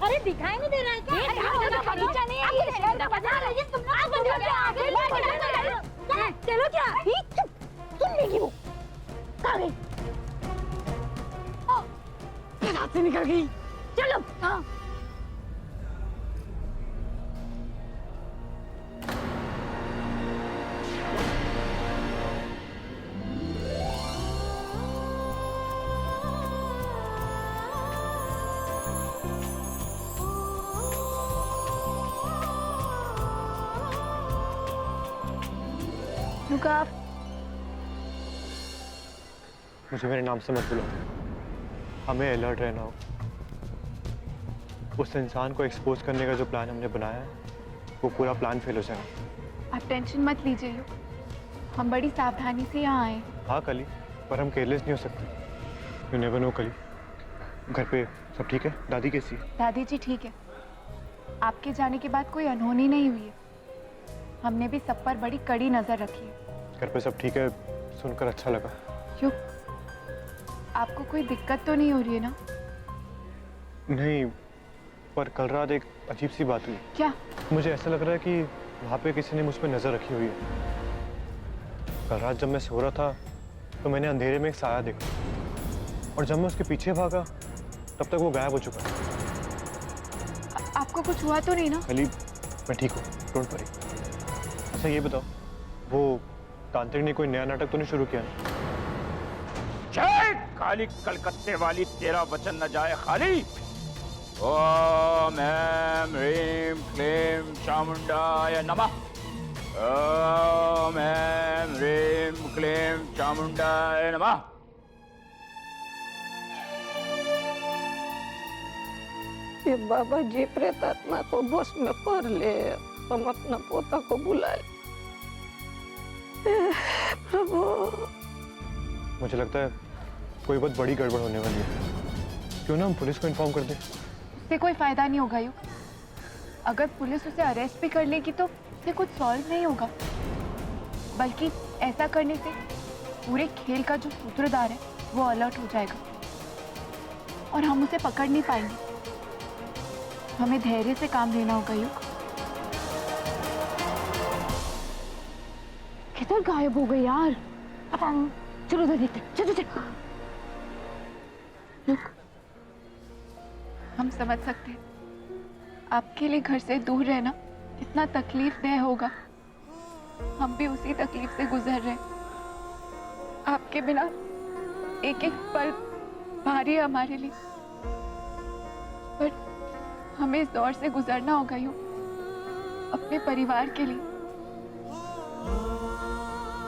अरे दिखाई नहीं दे रहा है क्या? अरे बगीचा नहीं है ये, बता रही है तुम लोग आगे चलो क्या? सुन लेगी वो, कहाँ गई? रात से निकल गई। चलो हाँ। रुका आप। मुझे मेरे नाम से मत बुलाओ, हमें अलर्ट रहना हो। उस इंसान को एक्सपोज करने का जो प्लान हमने बनाया है वो पूरा प्लान फेल हो जाएगा। आप टेंशन मत लीजिए, हम बड़ी सावधानी से यहाँ आए। हाँ कली, पर हम केयरलेस नहीं हो सकते। यू नेवर नो कली। घर पे सब ठीक है? दादी कैसी है? दादी जी ठीक है। आपके जाने के बाद कोई अनहोनी नहीं हुई है। हमने भी सब पर बड़ी कड़ी नजर रखी है। घर पे सब ठीक है, सुनकर अच्छा लगा। क्यों, आपको कोई दिक्कत तो नहीं हो रही है ना? नहीं, पर कल रात एक अजीब सी बात हुई। क्या? मुझे ऐसा लग रहा है कि वहाँ पे किसी ने मुझ पर नजर रखी हुई है। कल रात जब मैं सो रहा था तो मैंने अंधेरे में एक साया देखा, और जब मैं उसके पीछे भागा तब तक वो गायब हो चुका। आपको कुछ हुआ तो नहीं ना? कली, मैं ठीक हूँ, डोंट वरी। अच्छा ये बताओ, वो तांत्रिक ने कोई नया नाटक तो नहीं शुरू किया ना? जय काली कलकत्ते वाली, तेरा वचन न जाए खाली। ओम ऐं ह्रीं क्लीं चामुंडाय नमः। ओम ऐं ह्रीं क्लीं चामुंडाय नमः। ये बाबा जी प्रेतात्मा को बस में कर ले, हम अपना पोता को बुलाए। प्रभु, मुझे लगता है कोई बहुत बड़ी गड़बड़ होने वाली है। क्यों ना हम पुलिस को इन्फॉर्म कर दें? उससे कोई फायदा नहीं होगा युग। अगर पुलिस उसे अरेस्ट भी कर लेगी तो उससे कुछ सॉल्व नहीं होगा, बल्कि ऐसा करने से पूरे खेल का जो सूत्रधार है वो अलर्ट हो जाएगा और हम उसे पकड़ नहीं पाएंगे। हमें धैर्य से काम लेना होगा युग। किधर गायब हो गई यार? पता नहीं, चलो उधर देखते। चलो चलो। हम समझ सकते हैं आपके लिए घर से दूर रहना कितना तकलीफदेह होगा। हम भी उसी तकलीफ से गुजर रहे हैं। आपके बिना एक एक पल भारी है हमारे लिए, पर हमें इस दौर से गुजरना होगा यूं अपने परिवार के लिए।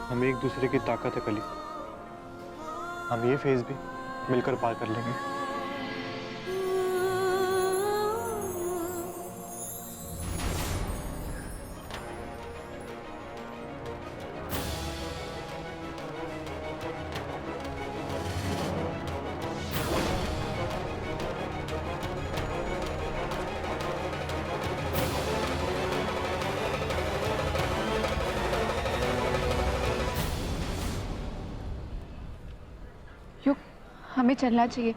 हम एक दूसरे की ताकत है कली, हम ये फेज भी मिलकर पार कर लेंगे। युग, हमें चलना चाहिए,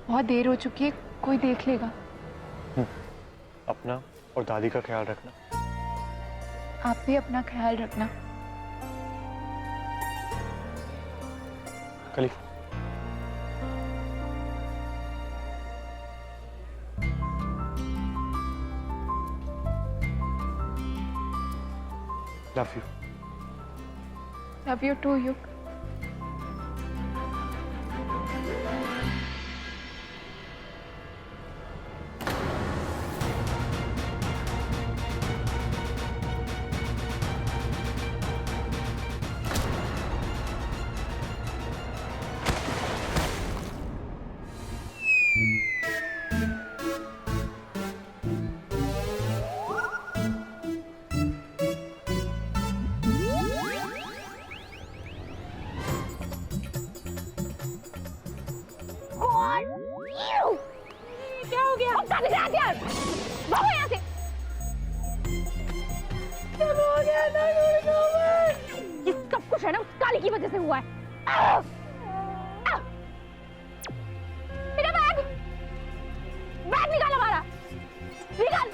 बहुत देर हो चुकी है, कोई देख लेगा। अपना और दादी का ख्याल रखना। आप भी अपना ख्याल रखना। Kali, love you. Love you too Yug. God! क्या हो गया? भागो यहाँ से! क्या हो गया? ये सब कुछ है ना उस काली की वजह से हुआ है। मेरा बैग निकाल हमारा, निकाल।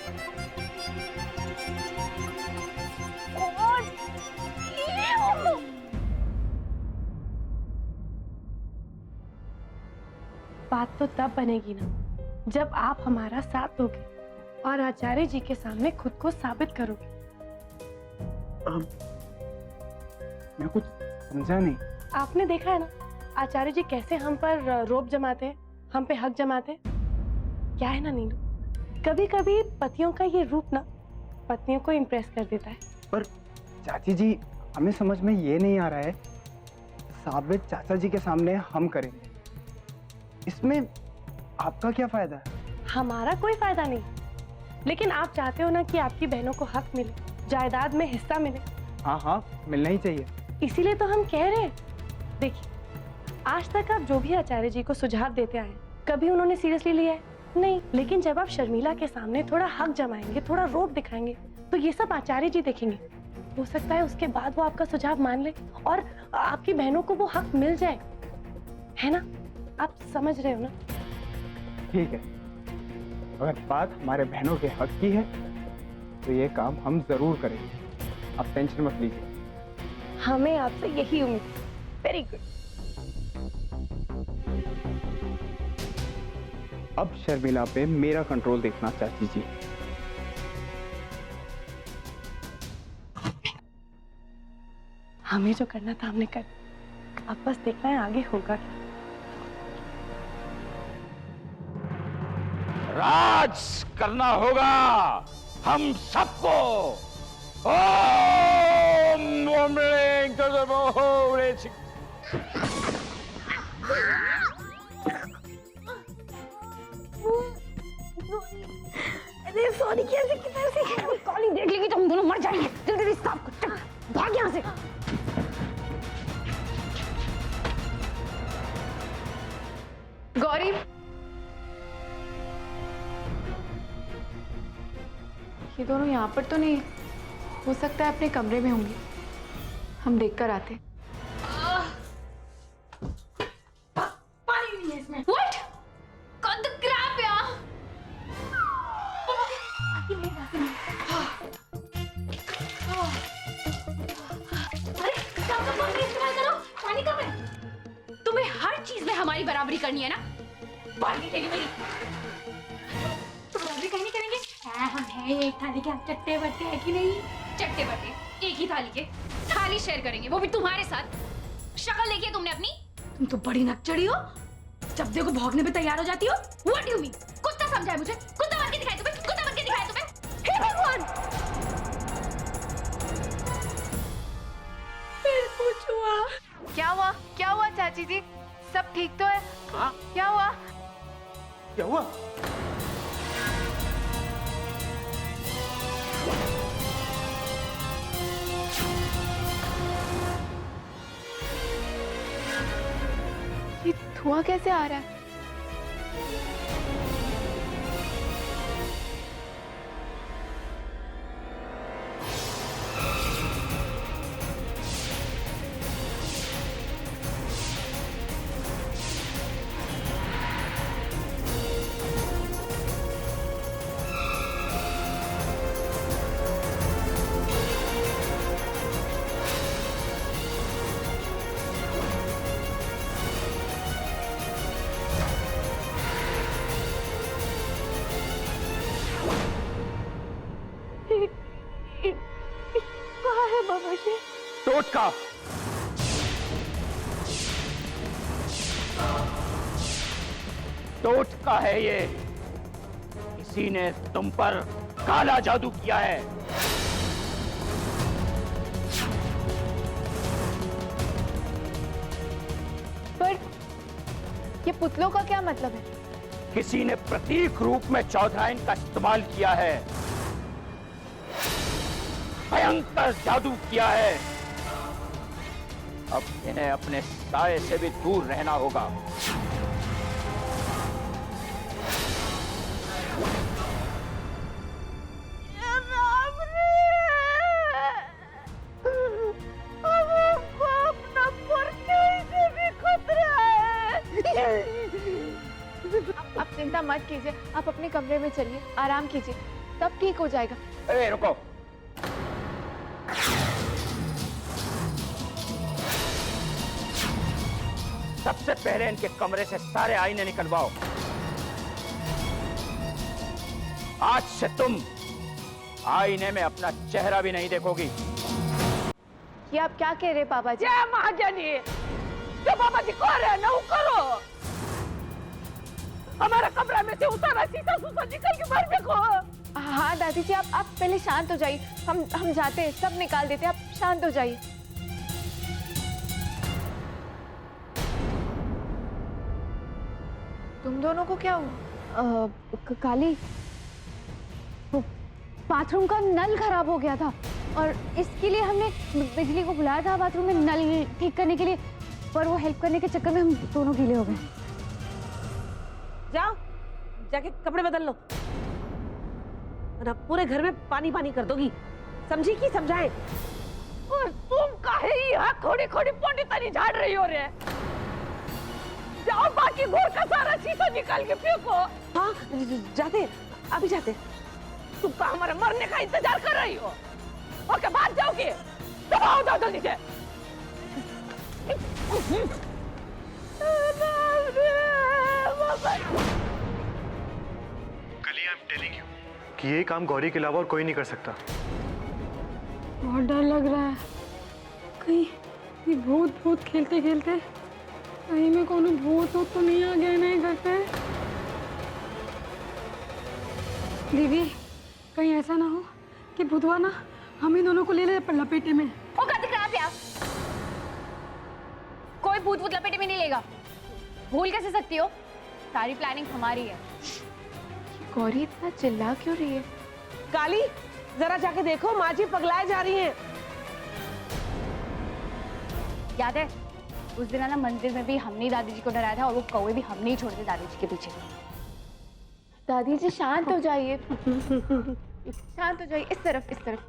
बात तो तब बनेगी ना जब आप हमारा साथ दोगे और आचार्य जी के सामने खुद को साबित करोगे। मैं कुछ समझा नहीं। आपने देखा है ना आचार्य जी कैसे हम पर रोब जमाते हैं, हम पे हक जमाते हैं। क्या है ना नीलू, कभी कभी पतियों का ये रूप ना पत्नियों को इम्प्रेस कर देता है। पर चाची जी, हमें समझ में ये नहीं आ रहा है, साबित चाचा जी के सामने हम करेंगे, इसमें आपका क्या फायदा है? हमारा कोई फायदा नहीं, लेकिन आप चाहते हो ना कि आपकी बहनों को हक मिले, जायदाद में हिस्सा मिले। हाँ हाँ, मिलना ही चाहिए। इसीलिए तो हम कह रहे हैं। देखिए, आज तक आप जो भी आचार्य जी को सुझाव देते आए, कभी उन्होंने सीरियसली लिया है? नहीं। लेकिन जब आप शर्मिला के सामने थोड़ा हक जमाएंगे, थोड़ा रोब दिखाएंगे, तो ये सब आचार्य जी देखेंगे। हो सकता है उसके बाद वो आपका सुझाव मान ले और आपकी बहनों को वो हक मिल जाए, है ना? आप समझ रहे हो ना? ठीक है, अगर बात हमारे बहनों के हक की है तो ये काम हम जरूर करेंगे, आप टेंशन मत लीजिए। हमें आपसे यही उम्मीद है। Very good. अब शर्मिला पे मेरा कंट्रोल देखना चाची जी। हमें जो करना था हमने कर, अब बस देखना है आगे होगा क्या। राज करना होगा हम सबको। ओम ओमलें कदमोरे अरे सॉरी, कैसे किधर से कॉलिंग देख लेगी तो हम दोनों मर जाएंगे। जल्दी जल्दी स्टॉप कर, भाग यहाँ से। गौरी, ये दोनों यहाँ पर तो नहीं, हो सकता है अपने कमरे में होंगे, हम देखकर आते। पानी नहीं है इसमें। What? God the crap यार! अरे काम का पानी इस्तेमाल करो, पानी कम है। तुम्हें हर चीज में हमारी बराबरी करनी है ना? बाल्टी तेरी मेरी। तो बराबरी कहीं नहीं करेंगे? हम हैं एक थाली के, हम चट्टे बट्टे है कि नहीं? चट्टे बट्टे एक ही थाली के, थाली शेयर करेंगे, वो भी तुम्हारे साथ। शक्ल देखी है तुमने अपनी? तुम तो बड़ी नकचड़ी हो, जब देखो भौंकने पे तैयार हो जाती हो। What do you mean? कुत्ता समझा है मुझे? कुत्ता बन के दिखाया तुम्हें? कुत्ता बन के दिखाया तुम्हें? हे भगवान! फिर कुछ हुआ? क्या हुआ? क्या हुआ चाची जी? सब ठीक तो है? हाँ? क्या हुआ? क्या हुआ? ये धुआं कैसे आ रहा है? कहाँ है बाबा जी? टोटका। टोटका है ये, किसी ने तुम पर काला जादू किया है। पर ये पुतलों का क्या मतलब है? किसी ने प्रतीक रूप में चौधराइन का इस्तेमाल किया है, भयंकर जादू किया है। अब इन्हें अपने साये से भी दूर रहना होगा। आप चिंता मत कीजिए, आप अपने कमरे में चलिए, आराम कीजिए, सब ठीक हो जाएगा। ए, रुको। सबसे पहले इनके कमरे से सारे आईने निकलवाओ। आज से तुम आईने में अपना चेहरा भी नहीं देखोगी। ये आप क्या कह रहे हैं पापा जी? जय महाजनी, जो बाबा जी कह रहे हैं ना वो करो। हमारा कमरा में से उतारा शीशा सूसा निकल के बाहर फेंको। हाँ दादी जी, आप पहले शांत हो जाइए, हम जाते हैं, सब निकाल देते हैं, आप शांत हो जाइए। तुम दोनों को क्या हुआ? काली, बाथरूम का नल खराब हो गया था और इसके लिए हमने बिजली को बुलाया था बाथरूम में नल ठीक करने के लिए, पर वो हेल्प करने के चक्कर में हम दोनों गीले हो गए। जाओ जाके कपड़े बदल लो, वरना पूरे घर में पानी पानी कर दोगी। समझी कि समझाए? और तुम काहे यहाँ खोड़ी खोड़ी पंडितानी झाड़ रही हो रे? जाओ बाकी घर का सारा शीशा निकाल के फेंको। हाँ जाते, अभी जाते। तुम तो हमारे मरने का इंतजार कर रही हो। ओके, बाहर जाओगे? दबाओ जाओ जल्दी से। कली, आई एम टेलिंग यू कि ये काम गौरी के अलावा और कोई नहीं कर सकता। बहुत डर लग रहा है, कहीं ये भूत भूत खेलते खेलते कहीं में कोनो भूत हो तो नहीं आ गया नहीं घर पे। दीदी, कहीं ऐसा ना हो कि भूतवा ना हम ही दोनों को ले ले लपेटे में। ओ क्या दिख रहा है प्यार? कोई भूत भूत लपेटे में नहीं लेगा। भूल कैसे सकती हो? सारी प्लानिंग हमारी है। गौरी इतना चिल्ला क्यों रही है? काली, जरा जाके देखो, माँ जी पगलाए जा रही हैं। याद है उस दिन ना मंदिर में भी हमने ही दादी जी को डराया था और वो कौवे भी हमने ही छोड़ दिए दादी जी के पीछे। दादी जी शांत हो जाइए, शांत हो जाइए। इस तरफ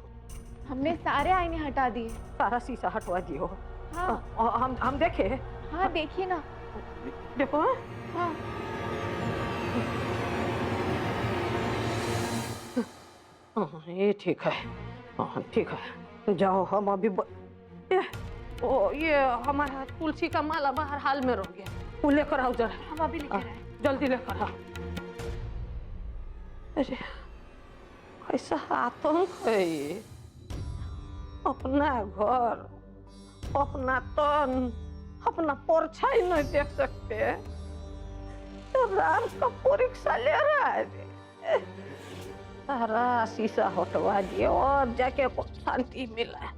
हमने सारे आईने हटा दिए। सारा शीशा हटवा दियो। हाँ हम देखे। हाँ देखिए ना। देखो। हाँ ये ठीक है। हाँ ठीक है, जाओ। हम अभी ये हमारा तुलसी का माला बाहर हाल में रह गया, वो लेकर आओ जरा। हम अभी लेकर आए। जल्दी लेकर आओ। अरे कैसा आतंक है ये? अपना घर, अपना तन, अपना परछाई नहीं देख सकते तो राम का परीक्षा ले रहा है। सारा शीशा हटवा दिए और जाके शांति मिला।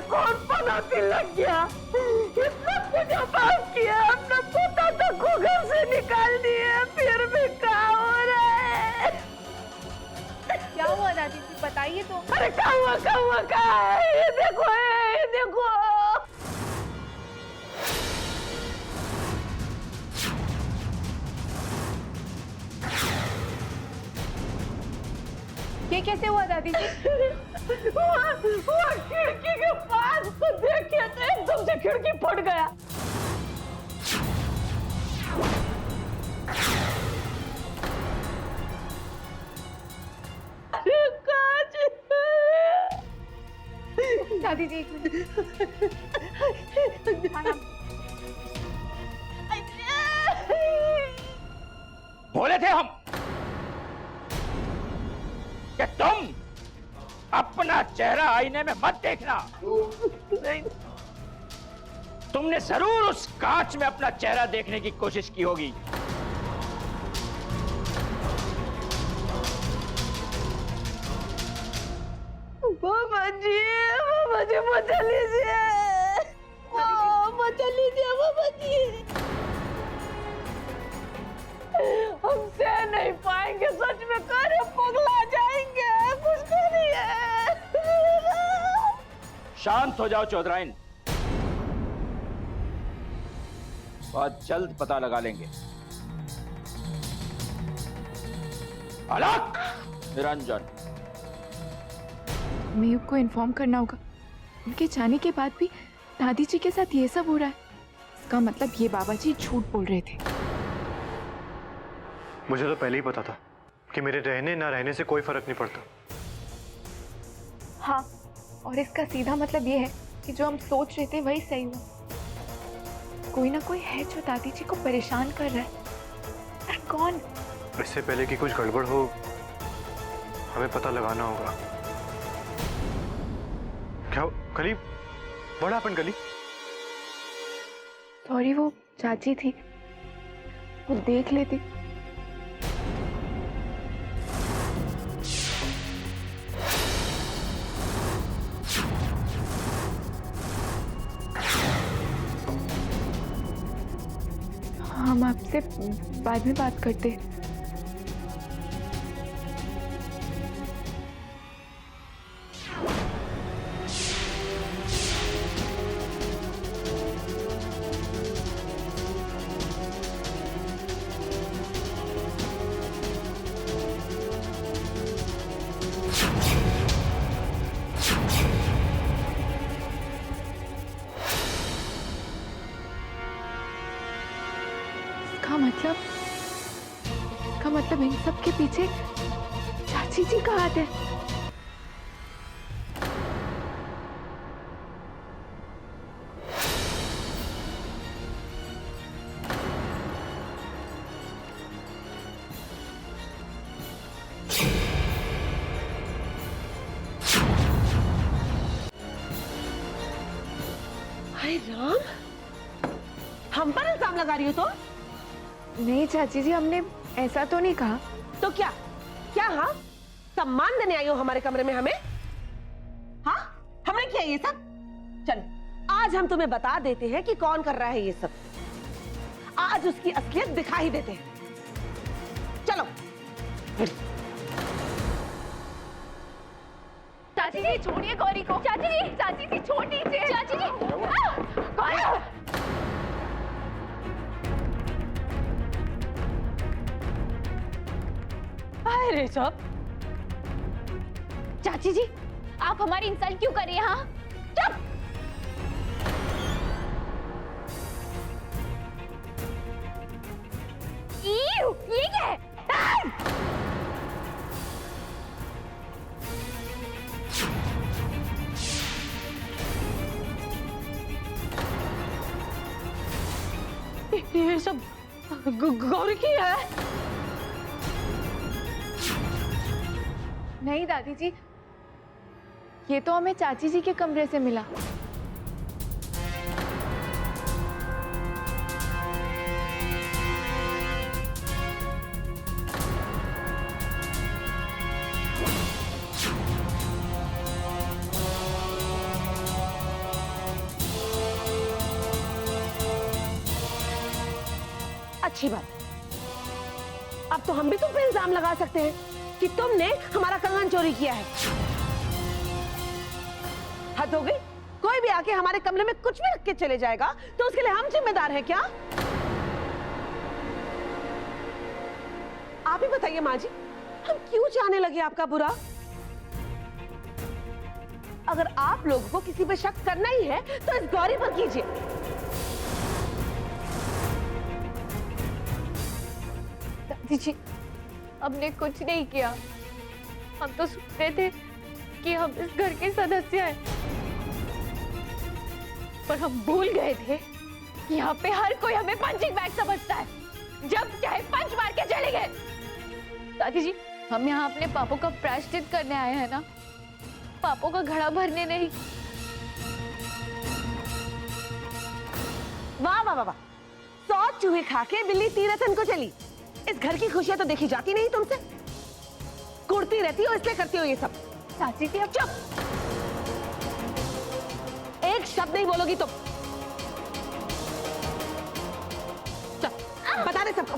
कौन पनाती लग गया? इतना पूजा पाठ किया, अपना पोता तक को घर से निकाल दिया, फिर भी क्या हो रहा है? क्या हुआ दादी जी, बताइए तो। अरे क्या हुआ? ये देखो, ये देखो। ये कैसे हुआ दादी जी? वो खिड़की के पास तो देखे तो एकदम से खिड़की फट गया। अरे कांच। दादी जी एक मिनट। बोले थे हम कि तुम अपना चेहरा आईने में मत देखना। तुमने जरूर उस कांच में अपना चेहरा देखने की कोशिश की होगी। बाबा जी मुझे बचा लीजिए, बचा लीजिए बाबा जी। हम सह नहीं पाएंगे, सच में करे पगला जाएंगे। कुछ करिए। शांत हो जाओ चौधराइन, बहुत जल्द पता लगा लेंगे। अलग निरंजन, मेयुक को इन्फॉर्म करना होगा। उनके जाने के बाद भी दादी जी के साथ ये सब हो रहा है, इसका मतलब ये बाबा जी झूठ बोल रहे थे। मुझे तो पहले ही पता था कि मेरे रहने ना रहने से कोई फर्क नहीं पड़ता। हाँ, और इसका सीधा मतलब ये है कि जो हम सोच रहे थे वही सही हुआ। कोई ना कोई है जो दादी जी को परेशान कर रहा है, पर कौन? इससे पहले कि कुछ गड़बड़ हो, हमें पता लगाना होगा। क्या कली? व्हाट हैपेंड कली? सॉरी, वो चाची थी, वो देख लेती। हम आपसे बाद में बात करते हैं। इसका मतलब इन सब के पीछे चाची जी का हाथ है। हाय राम, हम पर इल्जाम लगा रही हो तो? नहीं चाची जी, हमने ऐसा तो नहीं कहा। तो क्या क्या? हाँ, सम्मान देने आई हो हमारे कमरे में हमें? हाँ, हमने किया ये सब? चल, आज हम तुम्हें बता देते हैं कि कौन कर रहा है ये सब। आज उसकी असलियत दिखा ही देते हैं। चलो। चाची जी छोड़िए गौरी को। चाची जी छोड़ दीजिए। चाची जी कौन? अरे सब चाची जी, आप हमारी इंसल्ट क्यों कर रही हैं? हाँ, चुप। ये क्या है? ये सब गौरी की है। नहीं दादी जी, ये तो हमें चाची जी के कमरे से मिला। अच्छी बात, अब तो हम भी तुम पे इल्जाम लगा सकते हैं कि तुमने हमारा कंगन चोरी किया है। हद हो गई। कोई भी आके हमारे कमरे में कुछ भी रख के चले जाएगा तो उसके लिए हम जिम्मेदार हैं क्या? आप ही बताइए माँ जी, हम क्यों चाहने लगे आपका बुरा? अगर आप लोगों को किसी पे शक करना ही है तो इस गौरी पर कीजिए। दादी जी, हमने कुछ नहीं किया। हम तो सोचते थे कि हम इस घर के सदस्य हैं, पर हम भूल गए थे कि यहाँ पे हर कोई हमें पंचिंग बैग समझता है। जब चाहे पंच मार के चले गए। दादी जी, हम यहाँ अपने पापों का प्रायश्चित करने आए हैं ना, पापों का घड़ा भरने नहीं। वाह वाह वाह वाह, 100 चूहे खा के बिल्ली तीरथन को चली। इस घर की खुशियां तो देखी जाती नहीं तुमसे। कुड़ती रहती हो इसलिए करती हो ये सब। चाची जी अब चुप, एक शब्द नहीं बोलोगी तुम। चल बता दे सबको।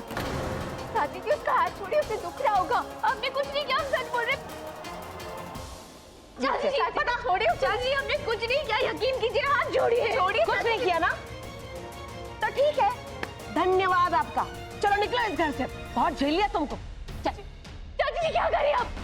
चाची जी उसका हाथ छोड़िए, उसे दुख रहा होगा। हमने कुछ नहीं किया, हम सच बोल रहे। चाची जी पता छोड़िए। चाची जी हमने कुछ नहीं किया, यकीन कीजिए, हाथ जोड़िए। छोड़िए, कुछ नहीं किया ना, तो ठीक है, धन्यवाद आपका। चलो निकलो इस घर से, बहुत झेल लिया तुमको। चल। चाची जी क्या करिए आप?